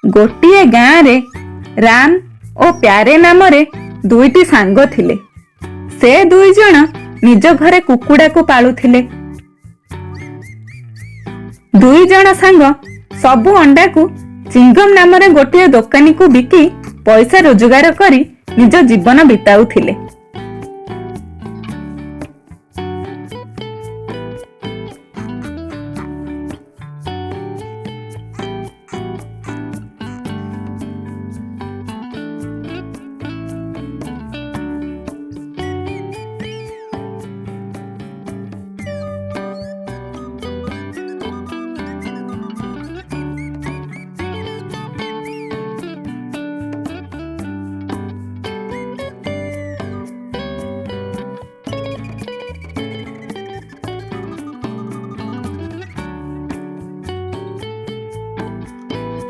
गोटिए गाँ रे राम और प्यारे नामरे दुईटी सांग थिले। से दुई जण निज घरे कुकुड़ा को पालुथिले। दुई जण सांग सबु अंडा को चिंगम नामरे गोटिए दोकानी को बिकी पैसा रोजगार करी निज जीवन बिताउथिले।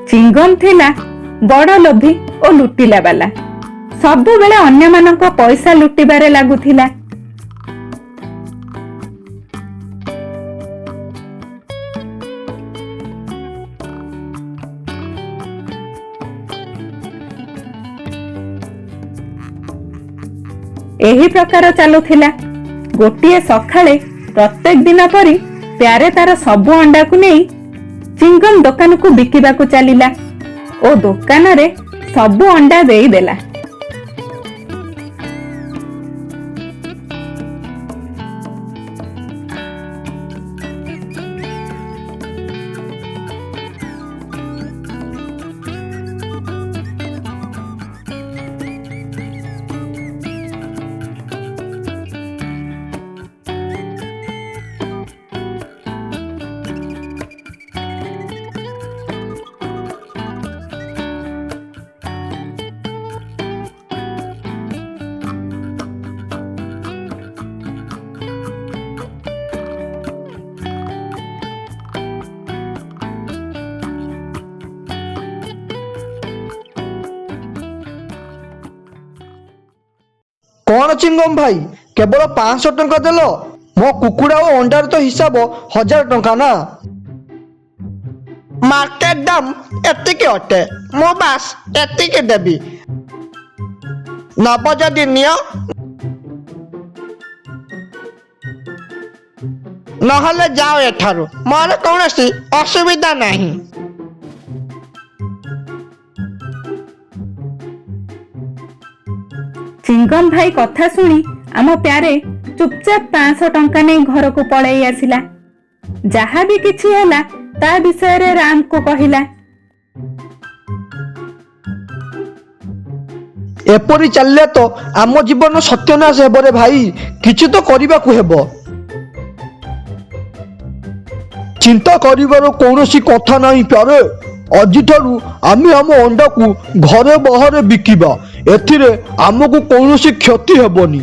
चिंगम थिला बड़ लोभी और लुटिला वाला। सबु बेले अन्य मानक पैसा लुटिबारे लागुथिला। एही प्रकार चालुथिला। गोटिए सखाळे प्रत्येक दिन परी प्यारे तार सबु अंडा को नहीं चिंगम दुकान को बिकिबा को चलिला ओ दुकान रे सबु अंडा देई देला। कौन चिंगम भाई केवल 500 टंका देल? मो कुकुड़ा और अंडार तो हिसाब 1000 टंका ना। मार्केट दाम एतिके अटे मो बास एतिके देबी नब जदि नियो नहले जाओ एठारु मोर कौनसी असुविधा नहीं। चिंगम भाई कथा सुनी आम प्यारे चुपचाप 500 टंका नहीं घर को पलई आसिला। जहा भी किछि हैला ता विषय रे राम को कहिला। एपरी चलले तो आम जीवन सत्यनाश हेब रे भाई। किछि तो करिबा को हेबो। चिंता करिबार कौनसी कथा नहीं प्यारे। आज ठारू आमे आम अंडा को घरे बाहर बिकिबा। एथिरे आमको कौनसी क्षति हेबनी।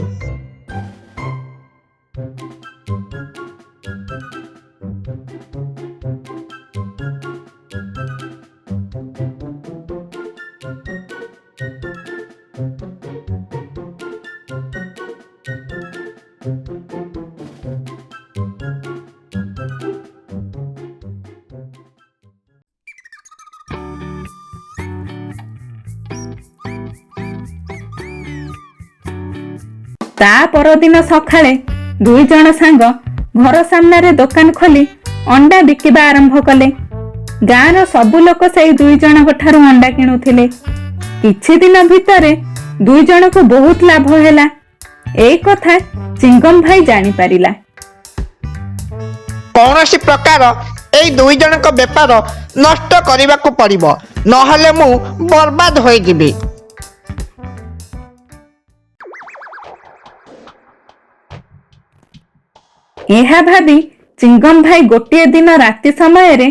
ता परदिन सखाळे दुई जण सांग घर सामने दुकान खोली अंडा बिकिबा आरंभ कले। गाँव सबु लोक से दुई जण ठारू अंडा किणुथिले। किछि दिन भितरे दुई जण को बहुत लाभ हैला। एई कथा चिंगम भाई जानि पारिला। कौनसी प्रकार एई दुई जण को व्यापार नष्ट करिबा को पड़िबो नहले मु बर्बाद होई जिबी। एहा भाबी चिंगम भाई गोटे दिन राति समय रे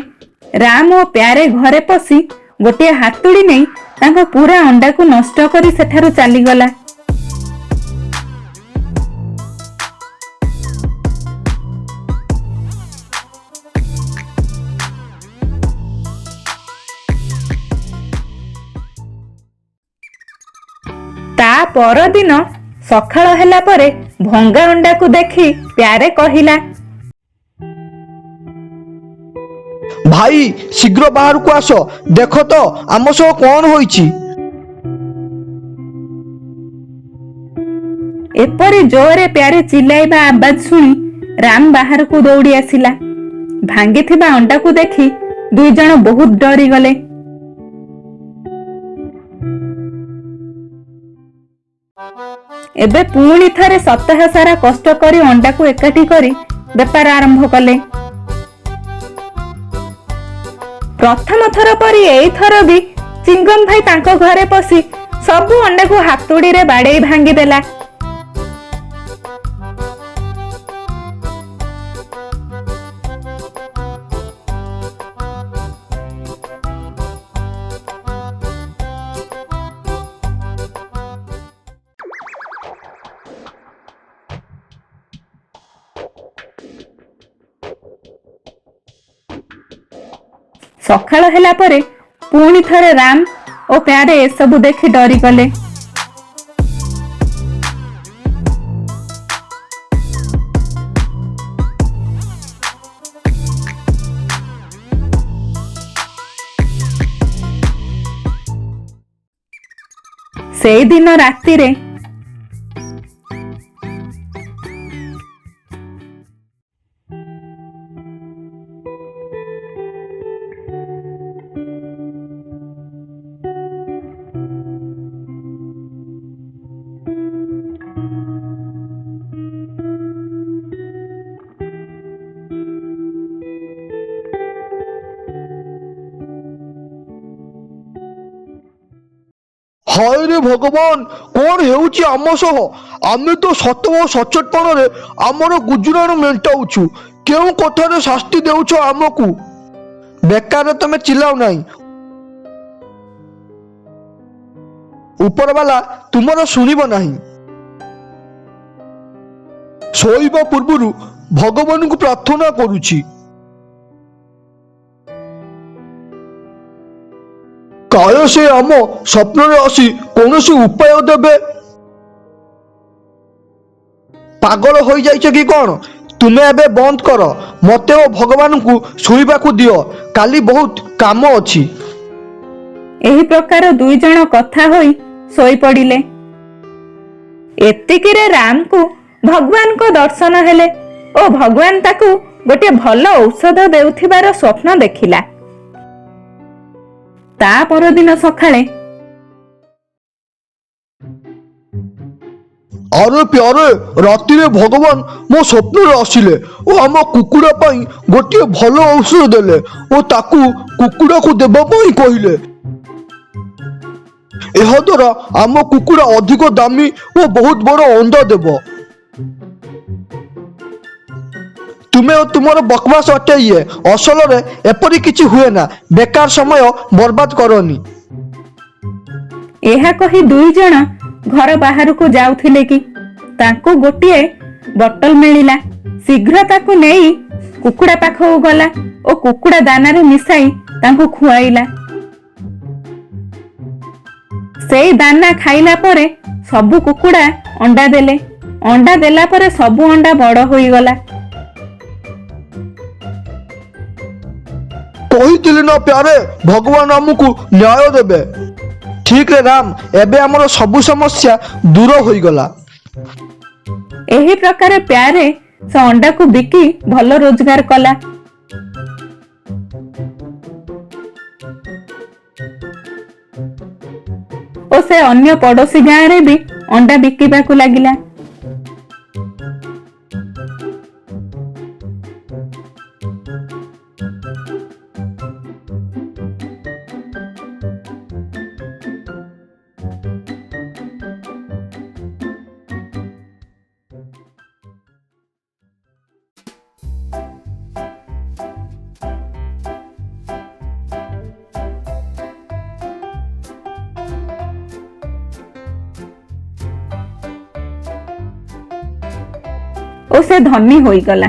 राम और प्यारे घरे पसी गोटे हातुड़ी नहीं तांको पूरा अंडा को नष्ट करी सेठारु चली गला। ता परदिन सखाळ हैला परे भंगा अंडा को देखी प्यारे कहिला, ଭାଇ ଶୀଘ୍ର ବାହାରକୁ ଆସ, ଦେଖ ତ ଆମ ସହ କଣ ହୋଇଛି। ଏପରି ଜୋରରେ ପ୍ୟାରେ ଚିଲ୍ଲାଇବା ଆବାଜ ଶୁଣି ରାମ ବାହାରକୁ ଦୌଡ଼ି ଆସିଲା। ଭାଙ୍ଗିଥିବା ଅଣ୍ଡାକୁ ଦେଖି ଦୁଇ ଜଣ ବହୁତ ଡରିଗଲେ। ଏବେ ପୁଣି ଥରେ ସପ୍ତାହ ସାରା କଷ୍ଟ କରି ଅଣ୍ଡାକୁ ଏକାଠି କରି ବେପାର ଆରମ୍ଭ କଲେ। ପ୍ରଥମ ଥର ପରି ଏଇଥର ବି ଚିଙ୍ଗମ ଭାଇ ତାଙ୍କ ଘରେ ପଶି ସବୁ ଅଣ୍ଡାକୁ ହାତୁଡ଼ିରେ ବାଡେଇ ଭାଙ୍ଗିଦେଲା। ସକାଳ ହେଲା ପରେ ପୁଣି ଥରେ ରାମ ଓ ପ୍ୟାରେ ଏସବୁ ଦେଖି ଡରିଗଲେ। ସେଇଦିନ ରାତିରେ ହାୟ ରେ ଭଗବାନ, କଣ ହେଉଛି ଆମ ସହ? ଆମେ ତ ସତ ଓ ସଚେତନରେ ଆମର ଗୁଜୁରାଣ ମେଣ୍ଟାଉଛୁ, କେଉଁ କଥାରେ ଶାସ୍ତି ଦେଉଛ ଆମକୁ? ବେକାରରେ ତମେ ଚିଲ୍ଲାଉ ନାହିଁ, ଉପରବାଲା ତୁମର ଶୁଣିବ ନାହିଁ। ଶୋଇବା ପୂର୍ବରୁ ଭଗବାନଙ୍କୁ ପ୍ରାର୍ଥନା କରୁଛି, କାଳେ ସେ ଆମ ସ୍ୱପ୍ନରେ ଆସି କୌଣସି ଉପାୟ ଦେବେ। ପାଗଳ ହୋଇଯାଇଛ କି କଣ? ତୁମେ ଏବେ ବନ୍ଦ କର, ମତେ ଓ ଭଗବାନଙ୍କୁ ଶୋଇବାକୁ ଦିଅ, କାଲି ବହୁତ କାମ ଅଛି। ଏହି ପ୍ରକାର ଦୁଇ ଜଣ କଥା ହୋଇ ଶୋଇପଡ଼ିଲେ। ଏତିକିରେ ରାମକୁ ଭଗବାନଙ୍କ ଦର୍ଶନ ହେଲେ ଓ ଭଗବାନ ତାକୁ ଗୋଟିଏ ଭଲ ଔଷଧ ଦେଉଥିବାର ସ୍ୱପ୍ନ ଦେଖିଲା। ତା ପରଦିନ ସକାଳେ ଆରେ ପ୍ୟାରେ, ରାତିରେ ଭଗବାନ ମୋ ସ୍ୱପ୍ନରେ ଆସିଲେ ଓ ଆମ କୁକୁଡ଼ା ପାଇଁ ଗୋଟିଏ ଭଲ ଔଷଧ ଦେଲେ ଓ ତାକୁ କୁକୁଡ଼ାକୁ ଦେବା ପାଇଁ କହିଲେ। ଏହା ଦ୍ୱାରା ଆମ କୁକୁଡ଼ା ଅଧିକ ଦାମୀ ଓ ବହୁତ ବଡ଼ ଅଣ୍ଡା ଦେବ। ତୁମେ ଓ ତୁମର ବକବାସ ଅଟେ ଇଏ, ଅସଲରେ ଏପରି କିଛି ହୁଏ ନା, ବେକାର ସମୟ ବର୍ବାଦ କରନି। ଏହା କହି ଦୁଇ ଜଣ ଘର ବାହାରକୁ ଯାଉଥିଲେ କି ତାଙ୍କୁ ଗୋଟିଏ ବଟଲ ମିଳିଲା। ଶୀଘ୍ର ତାକୁ ନେଇ କୁକୁଡ଼ା ପାଖକୁ ଗଲା ଓ କୁକୁଡ଼ା ଦାନାରେ ମିଶାଇ ତାଙ୍କୁ ଖୁଆଇଲା। ସେଇ ଦାନା ଖାଇଲା ପରେ ସବୁ କୁକୁଡ଼ା ଅଣ୍ଡା ଦେଲେ। ଅଣ୍ଡା ଦେଲା ପରେ ସବୁ ଅଣ୍ଡା ବଡ଼ ହୋଇଗଲା। କହିଥିଲି ନା ପ୍ୟାରେ, ଭଗବାନ ଆମକୁ ନ୍ୟାୟ ଦେବେ। ଠିକରେ ରାମ, ଏବେ ଆମର ସବୁ ସମସ୍ୟା ଦୂର ହୋଇଗଲା। ଏହି ପ୍ରକାର ପ୍ୟାରେ ସେ ଅଣ୍ଡାକୁ ବିକି ଭଲ ରୋଜଗାର କଲା। ଓ ସେ ଅନ୍ୟ ପଡୋଶୀ ଗାଁରେ ବି ଅଣ୍ଡା ବିକିବାକୁ ଲାଗିଲା। ଓ ସେ ଧନୀ ହୋଇଗଲା।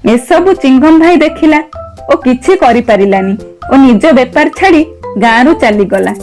ଏସବୁ ଚିଙ୍ଗମ ଭାଇ ଦେଖିଲା ଓ କିଛି କରିପାରିଲାନି ଓ ନିଜ ବେପାର ଛାଡି ଗାଁରୁ ଚାଲିଗଲା।